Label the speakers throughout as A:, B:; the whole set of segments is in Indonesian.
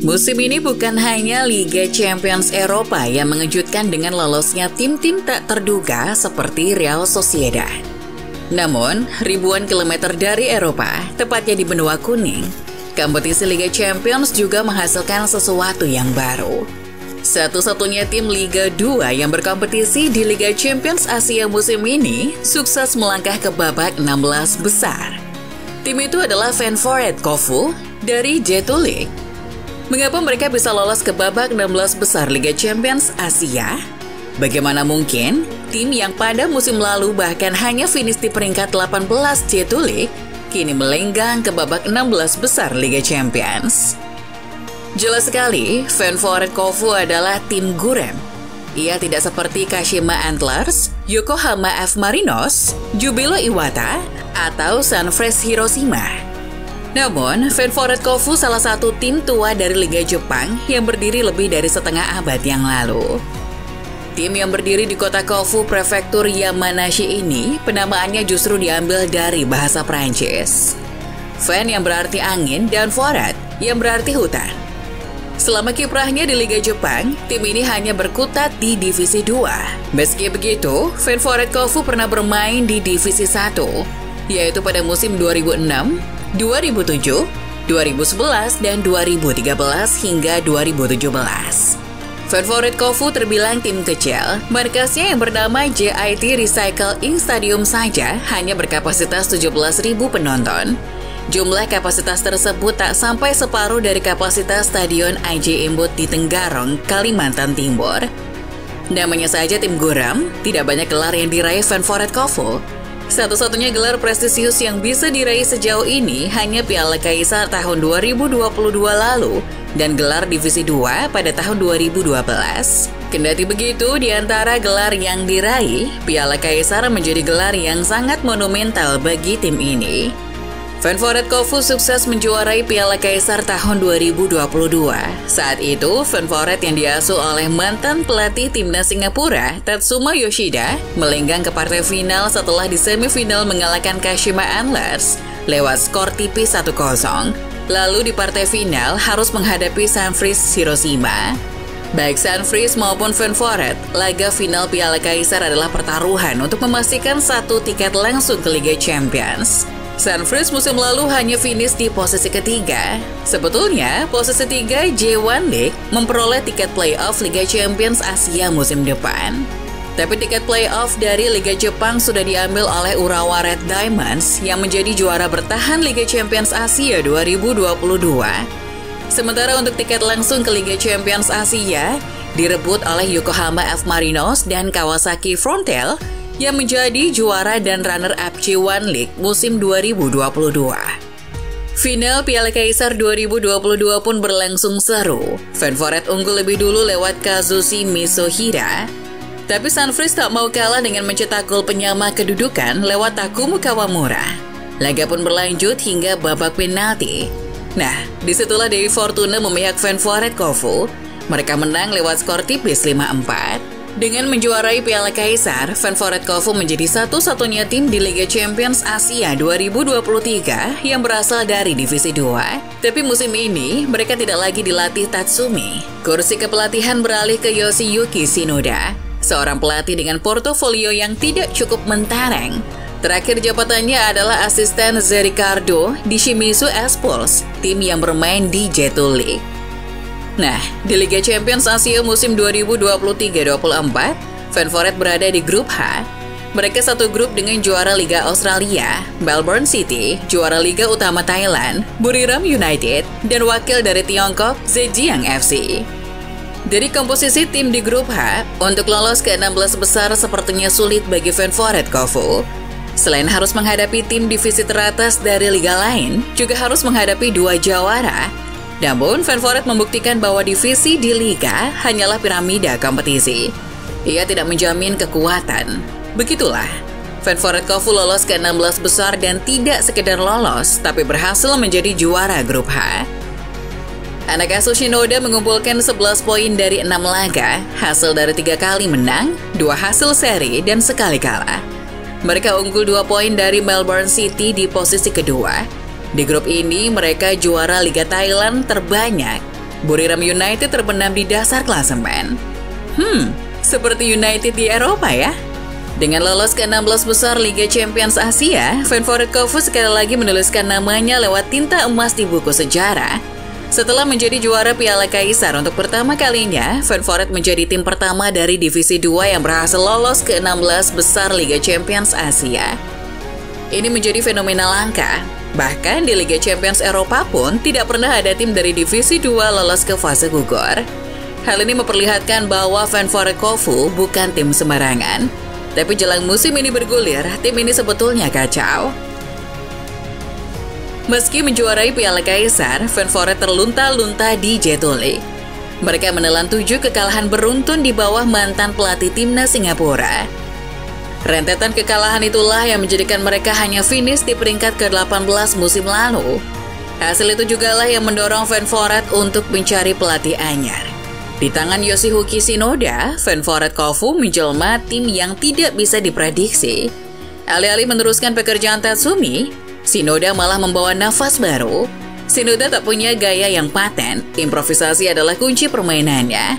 A: Musim ini bukan hanya Liga Champions Eropa yang mengejutkan dengan lolosnya tim-tim tak terduga seperti Real Sociedad. Namun, ribuan kilometer dari Eropa, tepatnya di benua kuning, kompetisi Liga Champions juga menghasilkan sesuatu yang baru. Satu-satunya tim Liga 2 yang berkompetisi di Liga Champions Asia musim ini sukses melangkah ke babak 16 besar. Tim itu adalah Feyenoord Kofu dari J2 League. Mengapa mereka bisa lolos ke babak 16 besar Liga Champions Asia? Bagaimana mungkin tim yang pada musim lalu bahkan hanya finish di peringkat 18 J2 League kini melenggang ke babak 16 besar Liga Champions? Jelas sekali, Feyenoord Kofu adalah tim Gurem. Ia tidak seperti Kashima Antlers, Yokohama F. Marinos, Jubilo Iwata, atau Sanfrecce Hiroshima. Namun, Feyenoord Kofu salah satu tim tua dari Liga Jepang yang berdiri lebih dari setengah abad yang lalu. Tim yang berdiri di kota Kofu, prefektur Yamanashi ini, penamaannya justru diambil dari bahasa Prancis. Fen yang berarti angin dan Forest yang berarti hutan. Selama kiprahnya di Liga Jepang, tim ini hanya berkutat di Divisi 2. Meski begitu, Feyenoord Kofu pernah bermain di Divisi 1, yaitu pada musim 2006, 2007, 2011, dan 2013 hingga 2017. Feyenoord Kofu terbilang tim kecil, markasnya yang bernama JIT Recycle Ink Stadium saja hanya berkapasitas 17.000 penonton. Jumlah kapasitas tersebut tak sampai separuh dari kapasitas Stadion AJ Imbut di Tenggarong, Kalimantan Timur. Namanya saja tim Gurem, tidak banyak gelar yang diraih Feyenoord Kofu. Satu-satunya gelar prestisius yang bisa diraih sejauh ini hanya Piala Kaisar tahun 2022 lalu dan gelar Divisi 2 pada tahun 2012. Kendati begitu, di antara gelar yang diraih, Piala Kaisar menjadi gelar yang sangat monumental bagi tim ini. Feyenoord Kofu sukses menjuarai Piala Kaisar tahun 2022. Saat itu, Feyenoord yang diasuh oleh mantan pelatih timnas Singapura, Tatsuma Yoshida, melenggang ke partai final setelah di semifinal mengalahkan Kashima Antlers lewat skor tipis 1-0. Lalu di partai final harus menghadapi Sanfrecce Hiroshima. Baik Sanfrecce maupun Feyenoord, laga final Piala Kaisar adalah pertaruhan untuk memastikan satu tiket langsung ke Liga Champions. Sanfrecce musim lalu hanya finish di posisi ketiga. Sebetulnya, posisi 3 J1 League memperoleh tiket playoff Liga Champions Asia musim depan. Tapi tiket playoff dari Liga Jepang sudah diambil oleh Urawa Red Diamonds yang menjadi juara bertahan Liga Champions Asia 2022. Sementara untuk tiket langsung ke Liga Champions Asia direbut oleh Yokohama F. Marinos dan Kawasaki Frontale yang menjadi juara dan runner-up J1 League musim 2022. Final Piala Kaisar 2022 pun berlangsung seru. Feyenoord unggul lebih dulu lewat Kazushi Misohira. Tapi Sanfrecce tak mau kalah dengan mencetak gol penyama kedudukan lewat Takumu Kawamura. Laga pun berlanjut hingga babak penalti. Nah, disitulah Dewi Fortuna memihak Feyenoord Kofu. Mereka menang lewat skor tipis 5-4. Dengan menjuarai Piala Kaisar, Feyenoord Kofu menjadi satu-satunya tim di Liga Champions Asia 2023 yang berasal dari Divisi 2. Tapi musim ini, mereka tidak lagi dilatih Tatsumi. Kursi kepelatihan beralih ke Yoshiyuki Shinoda, seorang pelatih dengan portofolio yang tidak cukup mentereng. Terakhir jabatannya adalah asisten Zericardo di Shimizu S-Pulse, tim yang bermain di J2 League. Nah, di Liga Champions Asia musim 2023-24, Feyenoord berada di grup H. Mereka satu grup dengan juara Liga Australia, Melbourne City, juara Liga Utama Thailand, Buriram United, dan wakil dari Tiongkok, Zhejiang FC. Dari komposisi tim di grup H, untuk lolos ke 16 besar sepertinya sulit bagi Feyenoord Kofu. Selain harus menghadapi tim divisi teratas dari liga lain, juga harus menghadapi dua jawara. Namun, Feyenoord membuktikan bahwa divisi di liga hanyalah piramida kompetisi. Ia tidak menjamin kekuatan. Begitulah, Feyenoord Kofu lolos ke 16 besar dan tidak sekedar lolos, tapi berhasil menjadi juara grup H. Anak asuh Shinoda mengumpulkan 11 poin dari 6 laga, hasil dari 3 kali menang, 2 hasil seri, dan sekali kalah. Mereka unggul 2 poin dari Melbourne City di posisi kedua. Di grup ini, mereka juara Liga Thailand terbanyak. Buriram United terbenam di dasar klasemen. Seperti United di Eropa ya. Dengan lolos ke 16 besar Liga Champions Asia, favorit Kofu sekali lagi menuliskan namanya lewat tinta emas di buku sejarah. Setelah menjadi juara Piala Kaisar untuk pertama kalinya, favorit menjadi tim pertama dari Divisi 2 yang berhasil lolos ke 16 besar Liga Champions Asia. Ini menjadi fenomena langka. Bahkan di Liga Champions Eropa pun tidak pernah ada tim dari Divisi 2 lolos ke fase gugur. Hal ini memperlihatkan bahwa favorit Kofu bukan tim sembarangan. Tapi jelang musim ini bergulir, tim ini sebetulnya kacau. Meski menjuarai Piala Kaisar, favorit terlunta-lunta di J2 League. Mereka menelan 7 kekalahan beruntun di bawah mantan pelatih timnas Singapura. Rentetan kekalahan itulah yang menjadikan mereka hanya finish di peringkat ke-18 musim lalu. Hasil itu jugalah yang mendorong favorit untuk mencari pelatih anyar. Di tangan Yoshiyuki Shinoda, favorit Kofu menjelma tim yang tidak bisa diprediksi. Alih-alih meneruskan pekerjaan Tatsumi, Shinoda malah membawa nafas baru. Shinoda tak punya gaya yang paten, improvisasi adalah kunci permainannya.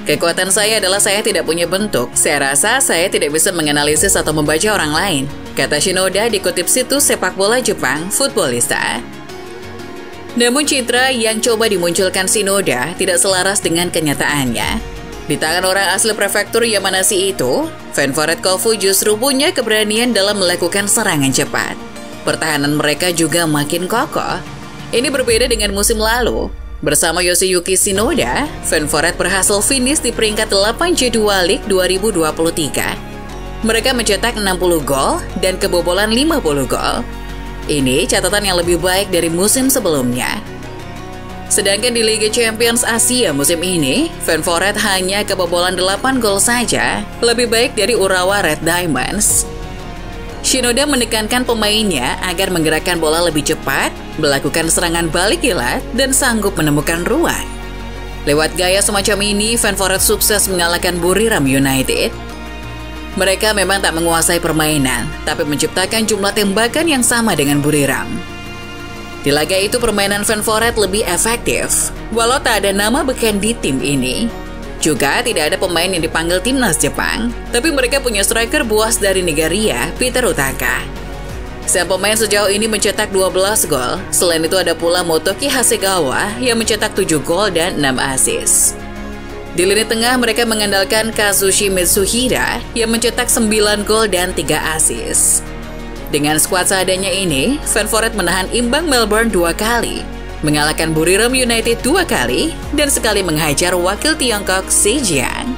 A: Kekuatan saya adalah saya tidak punya bentuk, saya rasa saya tidak bisa menganalisis atau membaca orang lain, kata Shinoda dikutip situs sepak bola Jepang, Footballista. Namun citra yang coba dimunculkan Shinoda tidak selaras dengan kenyataannya. Di tangan orang asli prefektur Yamanashi itu, favorit Kofu justru punya keberanian dalam melakukan serangan cepat. Pertahanan mereka juga makin kokoh. Ini berbeda dengan musim lalu. Bersama Yoshiyuki Shinoda, favorit berhasil finish di peringkat 8 J2 League 2023. Mereka mencetak 60 gol dan kebobolan 50 gol. Ini catatan yang lebih baik dari musim sebelumnya. Sedangkan di Liga Champions Asia musim ini, favorit hanya kebobolan 8 gol saja, lebih baik dari Urawa Red Diamonds. Shinoda menekankan pemainnya agar menggerakkan bola lebih cepat, melakukan serangan balik kilat, dan sanggup menemukan ruang. Lewat gaya semacam ini, favorit sukses mengalahkan Buriram United. Mereka memang tak menguasai permainan, tapi menciptakan jumlah tembakan yang sama dengan Buriram. Di laga itu permainan favorit lebih efektif, walau tak ada nama beken di tim ini. Juga tidak ada pemain yang dipanggil timnas Jepang, tapi mereka punya striker buas dari Nigeria, Peter Utaka. Sang pemain sejauh ini mencetak 12 gol, selain itu ada pula Motoki Hasegawa yang mencetak 7 gol dan 6 assist. Di lini tengah mereka mengandalkan Kazushi Mitsuhira yang mencetak 9 gol dan 3 assist. Dengan skuad seadanya ini, favorit menahan imbang Melbourne 2 kali, mengalahkan Buriram United 2 kali, dan sekali menghajar wakil Tiongkok Zhejiang.